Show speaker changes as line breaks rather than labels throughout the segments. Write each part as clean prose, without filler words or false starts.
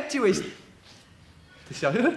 petit Waster. T'es sérieux?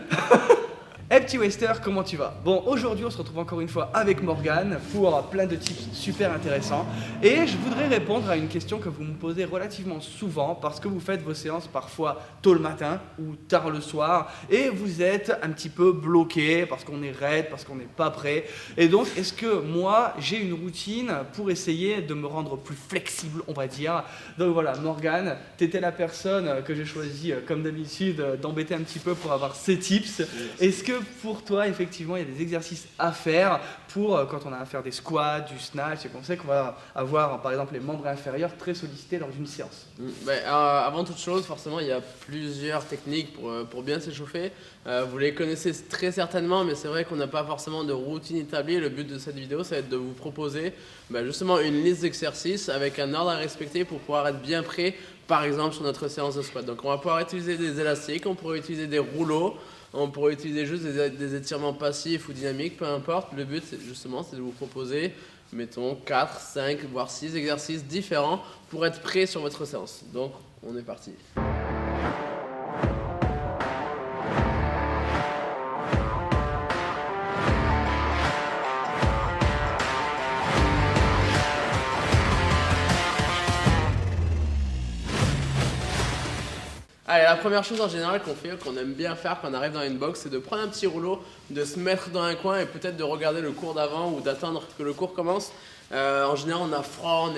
Petit Waster, comment tu vas? Bon, aujourd'hui on se retrouve encore une fois avec Morgane pour plein de tips super intéressants. Et je voudrais répondre à une question que vous me posez relativement souvent parce que vous faites vos séances parfois tôt le matin ou tard le soir et vous êtes un petit peu bloqué parce qu'on est raide, parce qu'on n'est pas prêt. Et donc, est-ce que moi j'ai une routine pour essayer de me rendre plus flexible, on va dire? Donc voilà, Morgane, t'étais la personne que j'ai choisi, comme d'habitude, d'embêter un petit peu pour avoir ces tips. Est-ce que pour toi, effectivement, il y a des exercices à faire pour quand on a à faire des squats, du snatch, et qu'on sait qu'on va avoir, par exemple, les membres inférieurs très sollicités lors d'une séance?
Avant toute chose, forcément, il y a plusieurs techniques pour bien s'échauffer. Vous les connaissez très certainement, mais c'est vrai qu'on n'a pas forcément de routine établie. Le but de cette vidéo, ça va être de vous proposer justement une liste d'exercices avec un ordre à respecter pour pouvoir être bien prêt, par exemple, sur notre séance de squat. Donc, on va pouvoir utiliser des élastiques, on pourrait utiliser des rouleaux, on pourrait utiliser juste des étirements passifs ou dynamiques, peu importe. Le but, c'est de vous proposer, mettons, 4, 5, voire 6 exercices différents pour être prêt sur votre séance. Donc, on est parti. Allez, la première chose en général qu'on aime bien faire quand on arrive dans une box, c'est de prendre un petit rouleau, de se mettre dans un coin et peut-être de regarder le cours d'avant ou d'attendre que le cours commence. En général, on a froid,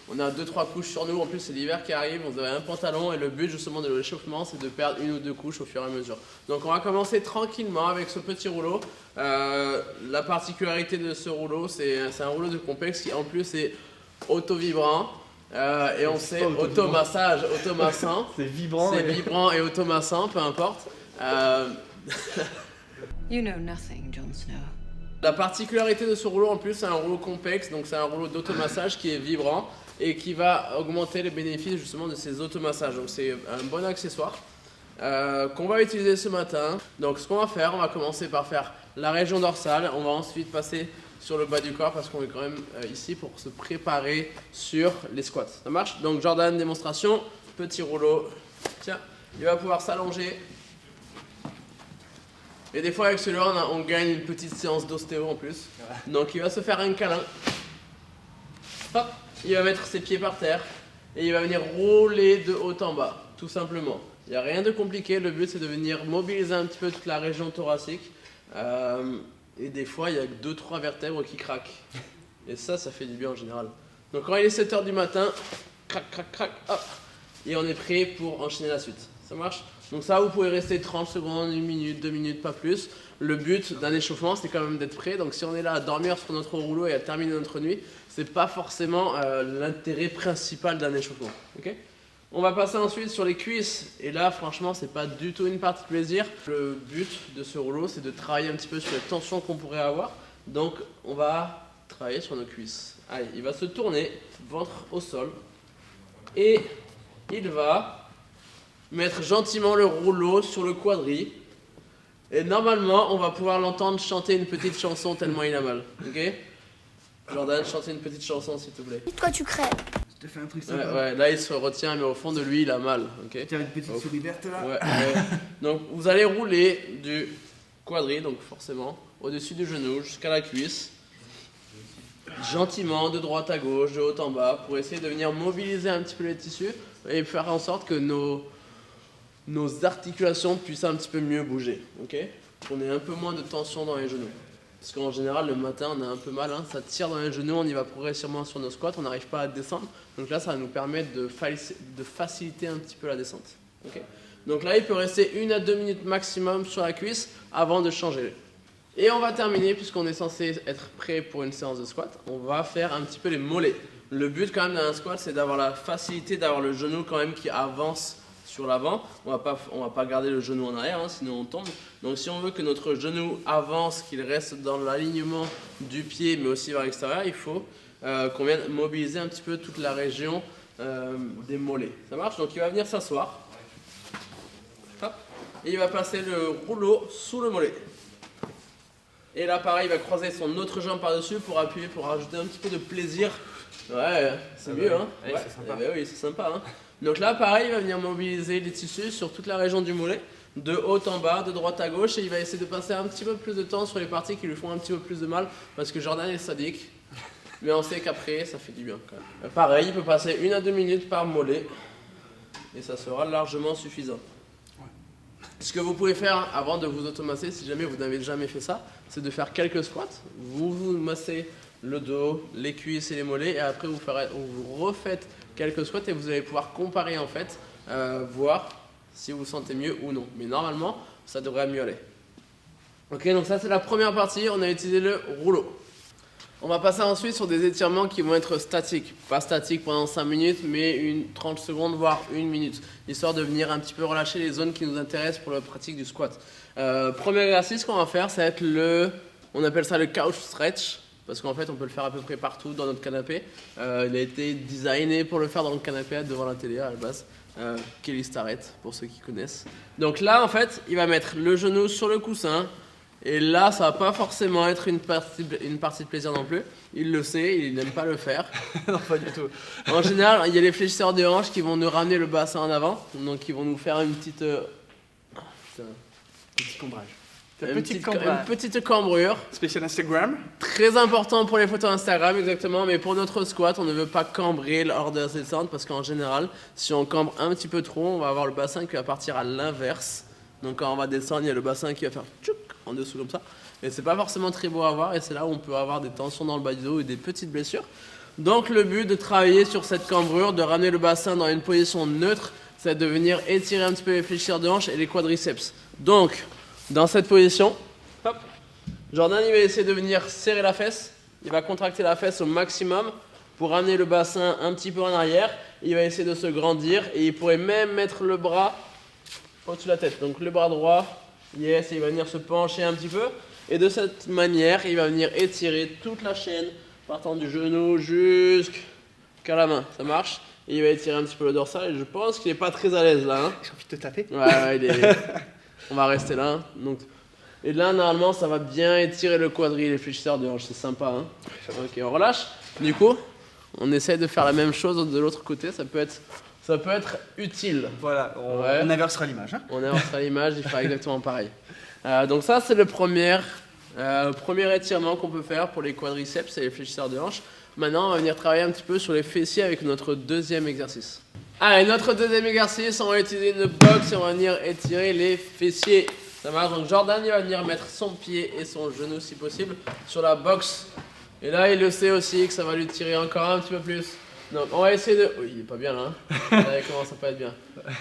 on a 2-3 couches sur nous. En plus, c'est l'hiver qui arrive, on a un pantalon et le but justement de l'échauffement, c'est de perdre 1 ou 2 couches au fur et à mesure. Donc, on va commencer tranquillement avec ce petit rouleau. La particularité de ce rouleau, c'est un rouleau de complexe qui en plus est auto-vibrant. Et on sait automassage, automassant.
C'est vibrant.
C'est vibrant et automassant, peu importe.
You know nothing, Jon Snow.
La particularité de ce rouleau en plus, c'est un rouleau complexe, donc c'est un rouleau d'automassage qui est vibrant et qui va augmenter les bénéfices justement de ces automassages. Donc c'est un bon accessoire qu'on va utiliser ce matin. Donc ce qu'on va faire, on va commencer par faire la région dorsale, on va ensuite passer sur le bas du corps parce qu'on est quand même ici pour se préparer sur les squats. Ça marche? Donc Jordan, démonstration, petit rouleau. Tiens, il va pouvoir s'allonger. Et des fois avec celui-là, on gagne une petite séance d'ostéo en plus. Donc il va se faire un câlin. Hop, il va mettre ses pieds par terre et il va venir rouler de haut en bas, tout simplement. Il n'y a rien de compliqué, le but c'est de venir mobiliser un petit peu toute la région thoracique. Et des fois, il y a 2-3 vertèbres qui craquent. Et ça fait du bien en général. Donc quand il est 7 h du matin, crac, crac, crac, hop. Et on est prêt pour enchaîner la suite. Ça marche? Donc ça, vous pouvez rester 30 secondes, 1 minute, 2 minutes, pas plus. Le but d'un échauffement, c'est quand même d'être prêt. Donc si on est là à dormir sur notre rouleau et à terminer notre nuit, c'est pas forcément l'intérêt principal d'un échauffement. Okay? On va passer ensuite sur les cuisses. Et là, franchement, c'est pas du tout une partie de plaisir. Le but de ce rouleau, c'est de travailler un petit peu sur les tensions qu'on pourrait avoir. Donc, on va travailler sur nos cuisses. Allez, il va se tourner, ventre au sol. Et il va mettre gentiment le rouleau sur le quadri. Et normalement, on va pouvoir l'entendre chanter une petite chanson tellement il a mal. Ok? Jordan, chantez une petite chanson s'il te plaît.
Toi tu crèves.
Je te fais un truc sympa.
Ouais, là il se retient, mais au fond de lui il a mal. Okay?
Tiens, une petite souris verte là.
Ouais. Donc vous allez rouler du quadri, donc forcément, au-dessus du genou jusqu'à la cuisse. Gentiment, de droite à gauche, de haut en bas, pour essayer de venir mobiliser un petit peu les tissus et faire en sorte que nos articulations puissent un petit peu mieux bouger. Okay? Qu'on ait un peu moins de tension dans les genoux. Parce qu'en général, le matin, on a un peu mal, ça tire dans les genoux, on y va progressivement sur nos squats, on n'arrive pas à descendre. Donc là, ça va nous permettre de faciliter un petit peu la descente. Okay? Donc là, il peut rester 1 à 2 minutes maximum sur la cuisse avant de changer. Et on va terminer, puisqu'on est censé être prêt pour une séance de squat, on va faire un petit peu les mollets. Le but quand même d'un squat, c'est d'avoir la facilité d'avoir le genou quand même qui avance sur l'avant. On va pas garder le genou en arrière, sinon on tombe. Donc si on veut que notre genou avance, qu'il reste dans l'alignement du pied, mais aussi vers l'extérieur, il faut qu'on vienne mobiliser un petit peu toute la région des mollets. Ça marche? Donc il va venir s'asseoir. Hop. Et il va passer le rouleau sous le mollet. Et là pareil, il va croiser son autre jambe par-dessus pour appuyer, pour rajouter un petit peu de plaisir. Ouais, c'est mieux, hein?
Ouais, c'est sympa.
Eh ben oui, c'est sympa, hein? Donc là, pareil, il va venir mobiliser les tissus sur toute la région du mollet, de haut en bas, de droite à gauche, et il va essayer de passer un petit peu plus de temps sur les parties qui lui font un petit peu plus de mal, parce que Jordan est sadique. Mais on sait qu'après, ça fait du bien quand même. Pareil, il peut passer 1 à 2 minutes par mollet, et ça sera largement suffisant. Ce que vous pouvez faire avant de vous automasser, si jamais vous n'avez jamais fait ça, c'est de faire quelques squats. Vous vous massez le dos, les cuisses et les mollets, et après vous refaites quelques squats et vous allez pouvoir comparer en fait, voir si vous sentez mieux ou non. Mais normalement, ça devrait mieux aller. Ok, donc ça c'est la première partie, on a utilisé le rouleau. On va passer ensuite sur des étirements qui vont être statiques. Pas statiques pendant 5 minutes, mais 30 secondes, voire 1 minute. Histoire de venir un petit peu relâcher les zones qui nous intéressent pour la pratique du squat. Premier exercice qu'on va faire, ça va être on appelle ça le couch stretch. Parce qu'en fait, on peut le faire à peu près partout dans notre canapé. Il a été designé pour le faire dans le canapé devant la télé à la base. Kelly Starrett, pour ceux qui connaissent. Donc là, en fait, il va mettre le genou sur le coussin. Et là, ça va pas forcément être une partie de plaisir non plus. Il le sait, il n'aime pas le faire.
Non, pas du tout.
En général, il y a les fléchisseurs de hanches qui vont nous ramener le bassin en avant. Donc, ils vont nous faire une petite...
Petit cambrage.
Une petite cambrure.
Spécial Instagram.
Très important pour les photos Instagram, exactement. Mais pour notre squat, on ne veut pas cambrer lors de la descente. Parce qu'en général, si on cambre un petit peu trop, on va avoir le bassin qui va partir à l'inverse. Donc, quand on va descendre, il y a le bassin qui va faire tchouk en dessous comme ça. Et c'est pas forcément très beau à voir. Et c'est là où on peut avoir des tensions dans le bas du dos et des petites blessures. Donc, le but de travailler sur cette cambrure, de ramener le bassin dans une position neutre, c'est de venir étirer un petit peu les fléchisseurs de hanches et les quadriceps. Donc, dans cette position, hop, Jordan il va essayer de venir serrer la fesse. Il va contracter la fesse au maximum pour ramener le bassin un petit peu en arrière. Il va essayer de se grandir et il pourrait même mettre le bras au-dessus de la tête. Donc le bras droit, yes, il va venir se pencher un petit peu. Et de cette manière, il va venir étirer toute la chaîne, partant du genou jusqu'à la main. Ça marche. Et il va étirer un petit peu le dorsal. Et je pense qu'il n'est pas très à l'aise là. Hein.
J'ai envie de te taper.
Ouais, il est... On va rester là. Donc... Et là, normalement, ça va bien étirer le quadril, les fléchisseurs de hanche. C'est sympa. Hein. Ok, on relâche. Du coup, on essaie de faire la même chose de l'autre côté. Ça peut être utile.
Voilà, on inversera l'image. Hein.
On inversera l'image, il fera exactement pareil. Donc ça, c'est le premier étirement qu'on peut faire pour les quadriceps et les fléchisseurs de hanche. Maintenant, on va venir travailler un petit peu sur les fessiers avec notre deuxième exercice. Allez, notre deuxième exercice, on va utiliser une box et on va venir étirer les fessiers. Ça marche. Donc Jordan, il va venir mettre son pied et son genou, si possible, sur la box. Et là, il le sait aussi que ça va lui tirer encore un petit peu plus. Donc on va essayer de... Oui, il est pas bien là. Hein. Il commence à pas être bien.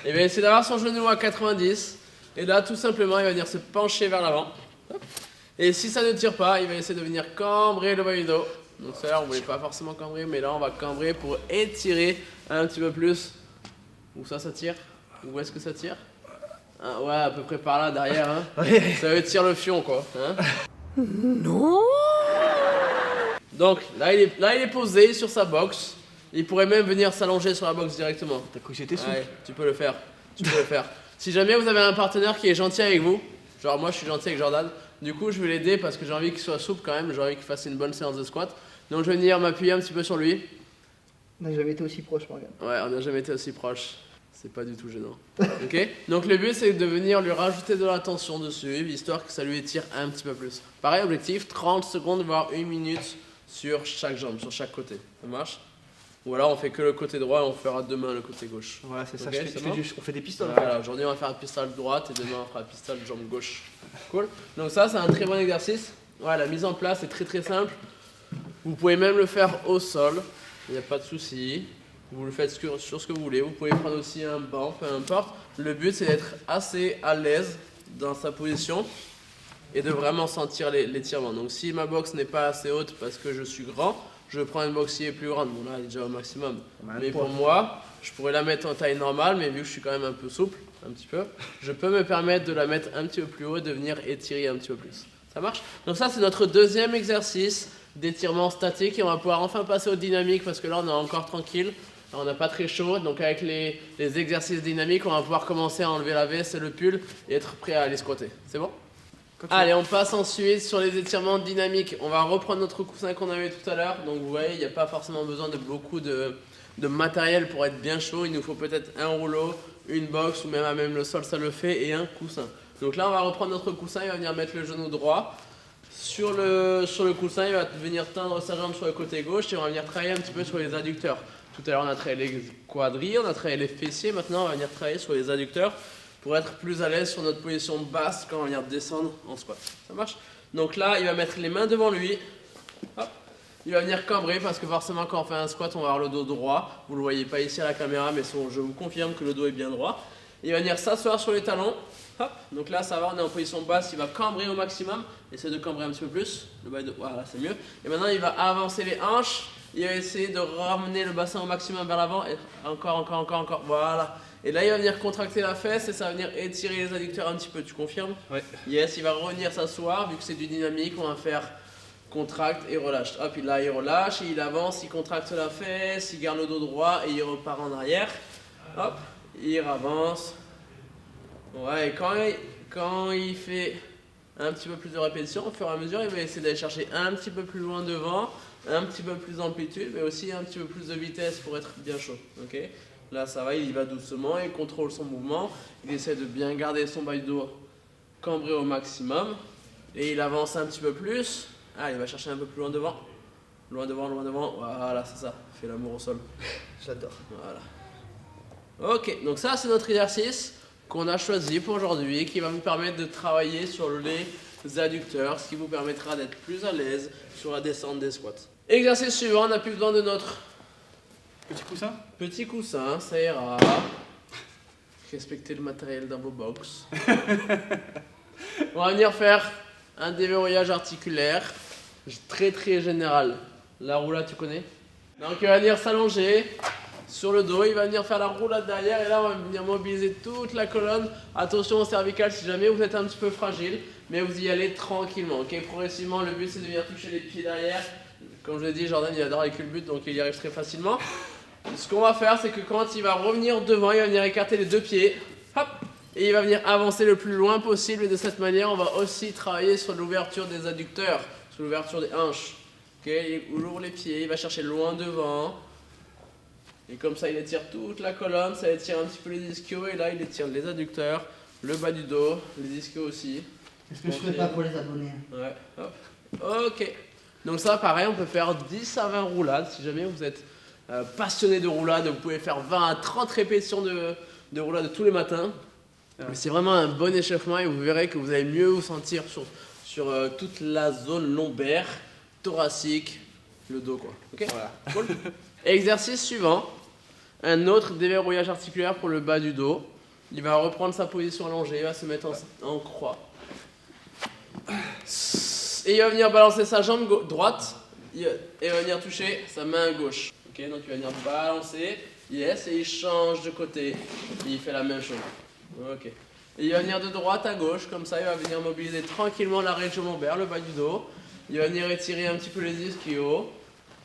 Il va essayer d'avoir son genou à 90. Et là, tout simplement, il va venir se pencher vers l'avant. Et si ça ne tire pas, il va essayer de venir cambrer le bas du dos. Donc ça, on ne voulait pas forcément cambrer, mais là, on va cambrer pour étirer un petit peu plus. Où ça tire? Où est-ce que ça tire? Ah, ouais, à peu près par là, derrière. Hein. Ça veut tirer le fion, quoi. Hein. Non. Donc là, il est posé sur sa box. Il pourrait même venir s'allonger sur la box directement.
T'as cru que j'étais souple?
Ouais, tu peux le faire. Si jamais vous avez un partenaire qui est gentil avec vous, genre moi je suis gentil avec Jordan, du coup je vais l'aider parce que j'ai envie qu'il soit souple quand même, j'ai envie qu'il fasse une bonne séance de squat. Donc je vais venir m'appuyer un petit peu sur lui.
On n'a jamais été aussi proche, Morgan.
Ouais, on n'a jamais été aussi proche. C'est pas du tout gênant. Ok. Donc le but c'est de venir lui rajouter de la tension dessus, histoire que ça lui étire un petit peu plus. Pareil, objectif 30 secondes voire 1 minute sur chaque jambe, sur chaque côté. Ça marche? Ou alors on fait que le côté droit et on fera demain le côté gauche.
Voilà, c'est ça.
Okay,
On fait des pistoles.
Voilà, aujourd'hui on va faire un pistol droite et demain on fera un pistol jambe gauche. Cool. Donc ça c'est un très bon exercice. Ouais, la mise en place est très simple. Vous pouvez même le faire au sol, il n'y a pas de souci. Vous le faites sur ce que vous voulez. Vous pouvez prendre aussi un banc, peu importe. Le but c'est d'être assez à l'aise dans sa position et de vraiment sentir l'étirement. Donc si ma box n'est pas assez haute parce que je suis grand, je prends une box qui est plus grande. Bon là elle est déjà au maximum. Mais pour moi, je pourrais la mettre en taille normale, mais vu que je suis quand même un peu souple, un petit peu, je peux me permettre de la mettre un petit peu plus haut et de venir étirer un petit peu plus. Ça marche? Donc ça c'est notre deuxième exercice d'étirement statique et on va pouvoir enfin passer au dynamique parce que là on est encore tranquille. On n'a pas très chaud, donc avec les exercices dynamiques, on va pouvoir commencer à enlever la veste et le pull et être prêt à aller squatter. C'est bon? Allez, on passe ensuite sur les étirements dynamiques. On va reprendre notre coussin qu'on avait tout à l'heure. Donc vous voyez, il n'y a pas forcément besoin de beaucoup de de matériel pour être bien chaud. Il nous faut peut-être un rouleau, une box ou même à même le sol, ça le fait, et un coussin. Donc là, on va reprendre notre coussin, il va venir mettre le genou droit sur le coussin, il va venir tendre sa jambe sur le côté gauche et on va venir travailler un petit peu sur les adducteurs. Tout à l'heure, on a travaillé les quadrilles, on a travaillé les fessiers, maintenant on va venir travailler sur les adducteurs pour être plus à l'aise sur notre position basse quand on va venir descendre en squat. Ça marche? Donc là, il va mettre les mains devant lui. Hop. Il va venir cambrer parce que forcément quand on fait un squat on va avoir le dos droit. Vous ne le voyez pas ici à la caméra mais je vous confirme que le dos est bien droit. Il va venir s'asseoir sur les talons. Hop. Donc là ça va, on est en position basse, il va cambrer au maximum. Essayez de cambrer un petit peu plus. Voilà, c'est mieux. Et maintenant il va avancer les hanches. Il va essayer de ramener le bassin au maximum vers l'avant. Et encore. Voilà. Et là il va venir contracter la fesse et ça va venir étirer les adducteurs un petit peu. Tu confirmes?
Ouais.
Yes, il va revenir s'asseoir vu que c'est du dynamique. On va faire contracte et relâche. Hop, là il relâche, et il avance, il contracte la fesse, il garde le dos droit et il repart en arrière. Hop, il avance. Ouais, et quand il fait un petit peu plus de répétitions, au fur et à mesure, il va essayer d'aller chercher un petit peu plus loin devant, un petit peu plus d'amplitude, mais aussi un petit peu plus de vitesse pour être bien chaud. Ok, là ça va, il y va doucement, il contrôle son mouvement, il essaie de bien garder son bas du dos cambré au maximum, et il avance un petit peu plus. Ah, il va chercher un peu plus loin devant. Loin devant. Voilà, c'est ça. Fait l'amour au sol.
J'adore.
Voilà. Ok, donc ça, c'est notre exercice qu'on a choisi pour aujourd'hui, qui va nous permettre de travailler sur les adducteurs, ce qui vous permettra d'être plus à l'aise sur la descente des squats. Exercice suivant, on n'a plus besoin de notre
Petit coussin.
Ça ira. Respectez le matériel dans vos box. On va venir faire un déverrouillage articulaire très général. La roulade, tu connais? Donc il va venir s'allonger sur le dos, il va venir faire la roulade derrière et là on va venir mobiliser toute la colonne. Attention au cervical si jamais vous êtes un petit peu fragile, mais vous y allez tranquillement. Ok, progressivement, le but c'est de venir toucher les pieds derrière. Comme je l'ai dit, Jordan il adore les culbutes donc il y arrive très facilement. Ce qu'on va faire c'est que quand il va revenir devant, il va venir écarter les deux pieds. Hop! Et il va venir avancer le plus loin possible et de cette manière on va aussi travailler sur l'ouverture des adducteurs, sur l'ouverture des hanches. Ok, il ouvre les pieds, il va chercher loin devant. Et comme ça il étire toute la colonne, ça étire un petit peu les ischios et là il étire les adducteurs, le bas du dos, les ischios aussi.
Est-ce que je ferais pas pour les abonnés?
Ouais, hop. Ok. Donc ça pareil, on peut faire 10 à 20 roulades. Si jamais vous êtes passionné de roulades, vous pouvez faire 20 à 30 répétitions de roulades tous les matins. Mais c'est vraiment un bon échauffement et vous verrez que vous allez mieux vous sentir sur toute la zone lombaire, thoracique, le dos quoi. Ok.
Voilà.
Cool. Exercice suivant, un autre déverrouillage articulaire pour le bas du dos. Il va reprendre sa position allongée, il va se mettre en croix. Et il va venir balancer sa jambe droite et il va venir toucher sa main gauche. Ok, donc il va venir balancer, yes, et il change de côté. Et il fait la même chose. Ok. Et il va venir de droite à gauche, comme ça il va venir mobiliser tranquillement la région lombaire, le bas du dos. Il va venir étirer un petit peu les ischios.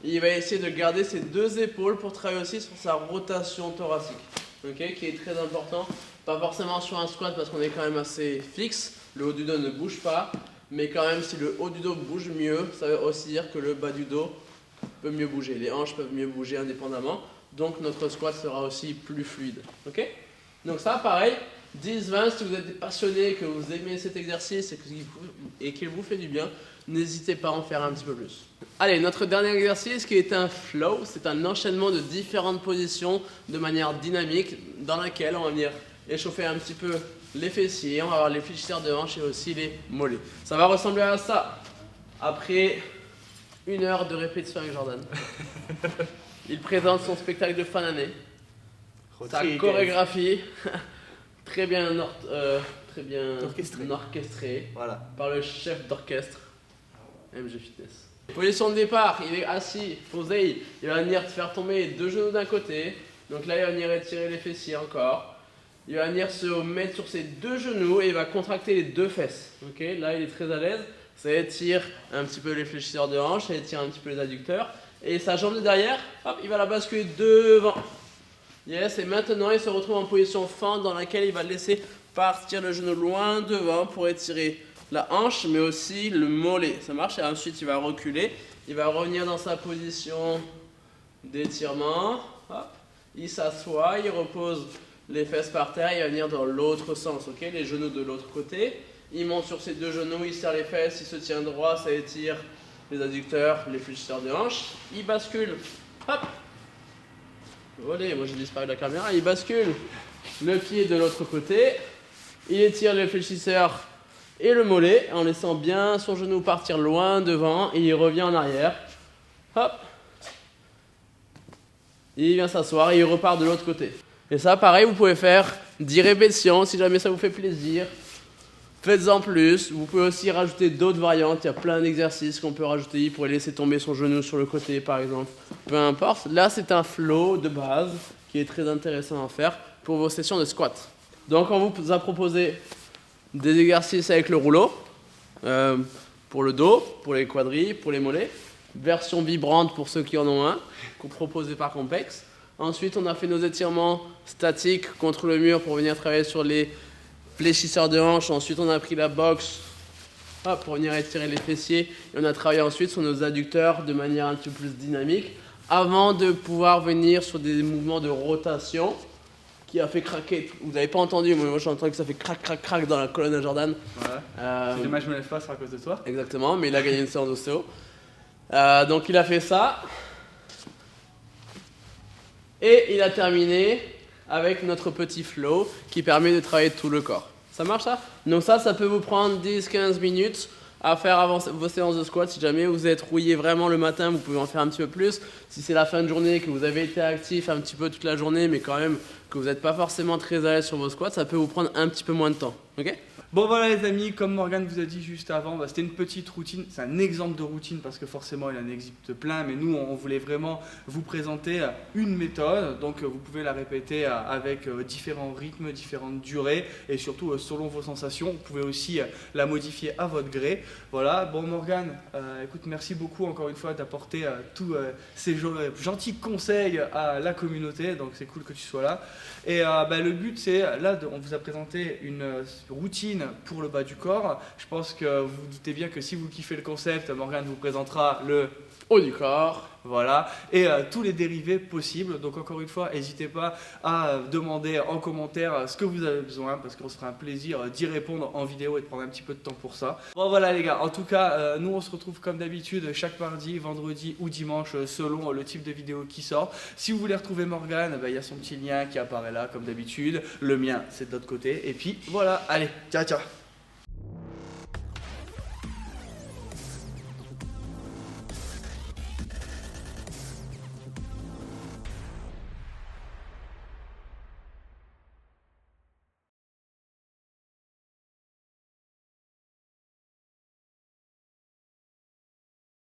Et il va essayer de garder ses deux épaules pour travailler aussi sur sa rotation thoracique. Ok, qui est très important. Pas forcément sur un squat parce qu'on est quand même assez fixe. Le haut du dos ne bouge pas. Mais quand même, si le haut du dos bouge mieux, ça veut aussi dire que le bas du dos peut mieux bouger. Les hanches peuvent mieux bouger indépendamment. Donc notre squat sera aussi plus fluide. Ok? Donc ça, pareil, 10-20, si vous êtes passionné, que vous aimez cet exercice et qu'il vous fait du bien, n'hésitez pas à en faire un petit peu plus. Allez, notre dernier exercice qui est un flow, c'est un enchaînement de différentes positions de manière dynamique dans laquelle on va venir échauffer un petit peu les fessiers, on va avoir les fléchisseurs de hanches et aussi les mollets. Ça va ressembler à ça après 1 heure de répétition avec Jordan. Il présente son spectacle de fin d'année, sa chorégraphie très bien orchestrée
Voilà.
par le chef d'orchestre MG Fitness. Position de départ, il est assis, posé, il va venir te faire tomber les deux genoux d'un côté. Donc là il va venir étirer les fessiers encore. Il va venir se mettre sur ses deux genoux et il va contracter les deux fesses. Ok, là il est très à l'aise. Ça étire un petit peu les fléchisseurs de hanche, ça étire un petit peu les adducteurs. Et sa jambe de derrière, hop, il va la basculer devant. Yes, et maintenant il se retrouve en position fente dans laquelle il va laisser partir le genou loin devant pour étirer la hanche mais aussi le mollet. Ça marche et ensuite il va reculer. Il va revenir dans sa position d'étirement. hop, il s'assoit, il repose les fesses par terre, il va venir dans l'autre sens, ok, les genoux de l'autre côté. Il monte sur ses deux genoux, il serre les fesses, il se tient droit, ça étire les adducteurs, les fléchisseurs de hanches. Il bascule, hop, volé, moi j'ai disparu de la caméra, il bascule le pied de l'autre côté, il étire le fléchisseur et le mollet en laissant bien son genou partir loin devant et il revient en arrière. Hop. Il vient s'asseoir et il repart de l'autre côté. Et ça, pareil, vous pouvez faire 10 répétitions si jamais ça vous fait plaisir. Faites-en plus. Vous pouvez aussi rajouter d'autres variantes. Il y a plein d'exercices qu'on peut rajouter. Il pourrait laisser tomber son genou sur le côté, par exemple. Peu importe. Là, c'est un flow de base qui est très intéressant à faire pour vos sessions de squat. Donc, on vous a proposé des exercices avec le rouleau pour le dos, pour les quadris, pour les mollets. Version vibrante pour ceux qui en ont un, proposé par Compex. Ensuite, on a fait nos étirements statiques contre le mur pour venir travailler sur les fléchisseurs de hanches. Ensuite, on a pris la boxe pour venir étirer les fessiers. Et on a travaillé ensuite sur nos adducteurs de manière un petit peu plus dynamique avant de pouvoir venir sur des mouvements de rotation qui a fait craquer. Vous n'avez pas entendu, moi j'ai entendu que ça fait crac, crac, crac dans la colonne à Jordan.
Ouais. C'est dommage, je me lève pas, c'est à cause de toi.
Exactement, mais il a gagné une séance d'ostéo. Donc il a fait ça. Et il a terminé avec notre petit flow qui permet de travailler tout le corps. Ça marche ça? Donc ça peut vous prendre 10-15 minutes à faire avant vos séances de squat. Si jamais vous êtes rouillé vraiment le matin, vous pouvez en faire un petit peu plus. Si c'est la fin de journée, que vous avez été actif un petit peu toute la journée, mais quand même que vous n'êtes pas forcément très à l'aise sur vos squats, ça peut vous prendre un petit peu moins de temps. Ok?
Bon voilà les amis, comme Morgane vous a dit juste avant, c'était une petite routine, c'est un exemple de routine parce que forcément il en existe plein, mais nous on voulait vraiment vous présenter une méthode, donc vous pouvez la répéter avec différents rythmes, différentes durées et surtout selon vos sensations, vous pouvez aussi la modifier à votre gré. Voilà, bon Morgane, écoute merci beaucoup encore une fois d'apporter tous ces gentils conseils à la communauté, donc c'est cool que tu sois là. Et le but c'est, là on vous a présenté une routine pour le bas du corps. Je pense que vous vous doutez bien que si vous kiffez le concept, Morgane vous présentera le
haut du corps.
Voilà, et tous les dérivés possibles. Donc encore une fois, n'hésitez pas à demander en commentaire ce que vous avez besoin parce qu'on se fera un plaisir d'y répondre en vidéo et de prendre un petit peu de temps pour ça. Bon voilà les gars, en tout cas, nous on se retrouve comme d'habitude chaque mardi, vendredi ou dimanche selon le type de vidéo qui sort. Si vous voulez retrouver Morgane, il y a son petit lien qui apparaît là comme d'habitude. Le mien c'est de l'autre côté. Et puis voilà, allez, ciao ciao.